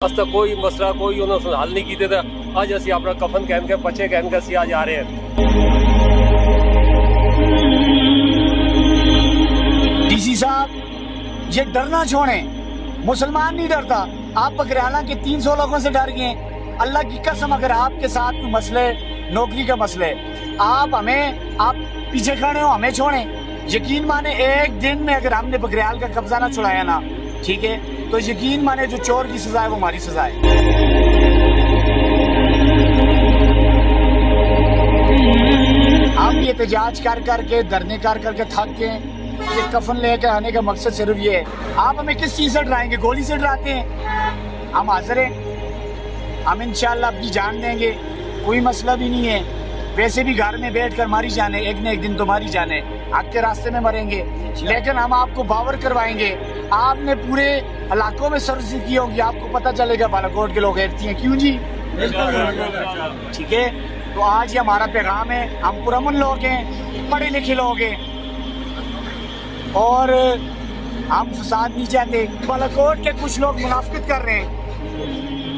अस तक कोई मसला कोई उन्होंने हल नहीं किए थे। अज असी अपना कफन कहन के बच्चे कहन के असी आज आ रहे हैं। डीसी साहब, ये डरना छोड़े, मुसलमान नहीं डरता। आप बकरियाला के 300 लोगों से डर गए। अल्लाह की कसम, अगर आपके साथ कोई मसले, नौकरी का मसले, आप पीछे खड़े हो, हमें छोड़े। यकीन माने एक दिन में अगर हमने बकरियाल का कब्जा ना छुड़ाया ना, ठीक है, तो यकीन माने जो चोर की सजा है वो हमारी सजा है। हम ये एहतजाज कर करके, धरने कर करके थक गए। ये कफन लेकर आने का मकसद सिर्फ ये है। आप हमें किस चीज से डराएंगे? गोली से डराते हैं? हम हाजिर हैं, हम इंशाल्लाह अपनी जान देंगे, कोई मसला भी नहीं है। वैसे भी घर में बैठ कर मारी जाने, एक न एक दिन तुम्हारी जाने, हक के रास्ते में मरेंगे। लेकिन हम आपको बावर करवाएंगे। आपने पूरे इलाकों में सर्च की होगी, आपको पता चलेगा बालाकोट के लोग ऐसी हैं। क्यों जी? ठीक है, तो आज ये हमारा पैगाम है। हम पुरअमन लोग हैं, पढ़े लिखे लोग हैं और हम फसाद नहीं चाहते। बालाकोट के कुछ लोग मुनाफिकत कर रहे हैं।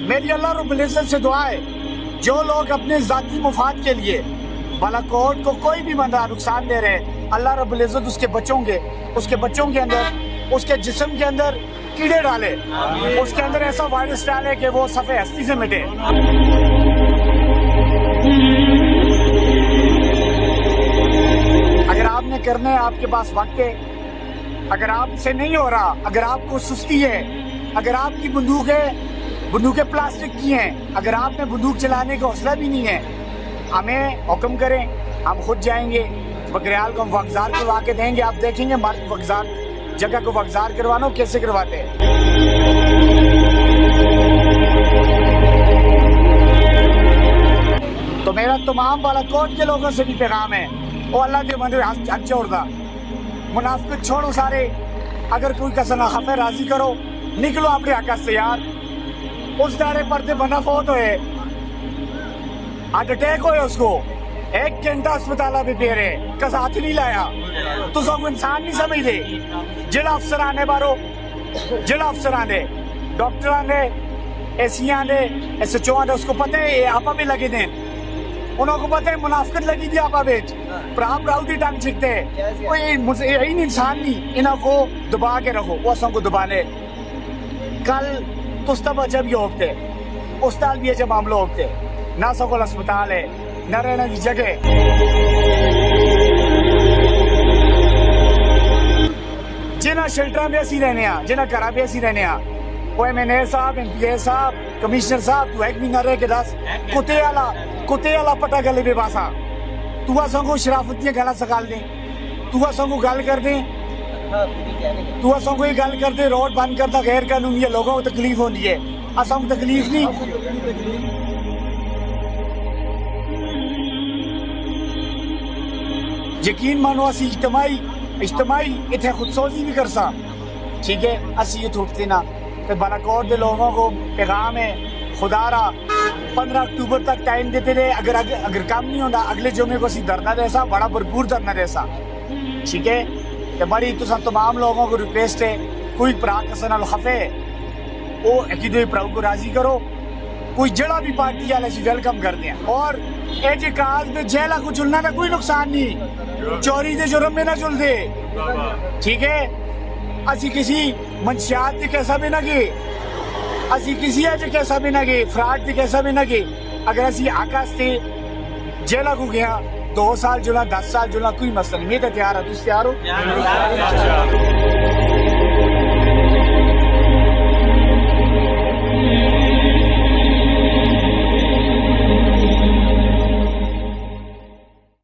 मेरी अल्लाह रब्बुल इज्जत से दुआ है, जो लोग अपने जाती मुफाद के लिए बालाकोट को कोई भी बंदा नुकसान दे रहे हैं, अल्लाह रब्बुल इज्जत उसके बच्चों के अंदर, उसके जिस्म के अंदर कीड़े डाले, उसके अंदर ऐसा वायरस डाले कि वो सफ़े हस्ती से मिटे। अगर आपने करना है, आपके पास वक्त है। अगर आपसे नहीं हो रहा, अगर आपको सुस्ती है, अगर आपकी बंदूकें प्लास्टिक की हैं, अगर आप में बंदूक चलाने का हौसला भी नहीं है, हमें हुक्म करें, हम खुद जाएंगे। बकरियाल को हम वक्जार करवा के देंगे। आप देखेंगे मर्द वक्जार जगह को वक्जार करवाना कैसे करवाते हैं। तो मेरा तमाम बालाकोट के लोगों से भी पैगाम है, वो अल्लाह के बंदे हाथ छोड़दा, मुनाफिक छोड़ो सारे। अगर कोई कसम खफे राजी करो, निकलो अपने हक से यार। उस दारे पर से बना फोत हुए, हार्ट अटैक हुए, उसको 1 घंटा अस्पताल में पेरे कस हाथ नहीं लाया। तो सब इंसान नहीं समझते। जिला अफसर आने बारो, जिला अफसर आने, डॉक्टर आने, एसी आने, SHO आने, उसको पता है आपा भी लगे दें, उनको पता है मुनाफिकत लगी थी आपा बेच, प्राप राउती टांग छिकते हैं। इन इंसान नहीं, इनको दबा के रखो, वो सबको दबाने। कल तुस्ता बच्चा भी होते, उस्ताद भी जब मामले होते, ना सकोल अस्पताल है, न रहने की जगह। जिन्हें शेल्टर में ऐसी रहने, जिन्हें घर में ऐसी रहने, वो MNA साहब, MPA साहब, कमिश्नर साहब, तू एक महीना रह के दस कुत्ते वाला पटा गले में बासा, तू संगो शराफतियां गला सकाल दे, तू संगो गल कर दे, तू असों ये गल करते रोड बंद करता गैर कानूनी है, लोगों को तकलीफ होती है, असों को तकलीफ नहीं। यकीन मानो असी इज्तमाई इतने खुदसोजी भी कर सा, ठीक है। असी ये थोपते ना तो बालाकोट के लोगों को पैगाम है, खुदारा 15 अक्टूबर तक टाइम देते रहे। अगर काम नहीं होता, अगले जुमे को असी धरना देसा, बड़ा भरपूर धरना देसा, ठीक है। तो बड़ी तुसा तमाम लोगों को रिक्वेस्ट है, कोई भरा कसना खफे वो एक भरा को राजी करो। कोई जड़ा भी पार्टी वाले वेलकम करते हैं। और ये काज में जेला को चुनना का कोई नुकसान नहीं, चोरी के जुर्म में ना चुल दे, ठीक है। असी किसी मंशियात के कैसा भी ना गे, असी किसी अज कैसा भी ना गे, फ्रॉड के कैसा भी ना गे। अगर असी आकाश से जेला को गया 2 साल जुला, 10 साल जुला, कोई मसला नहीं। मैं तो तैयार है, तुम तैयार हो?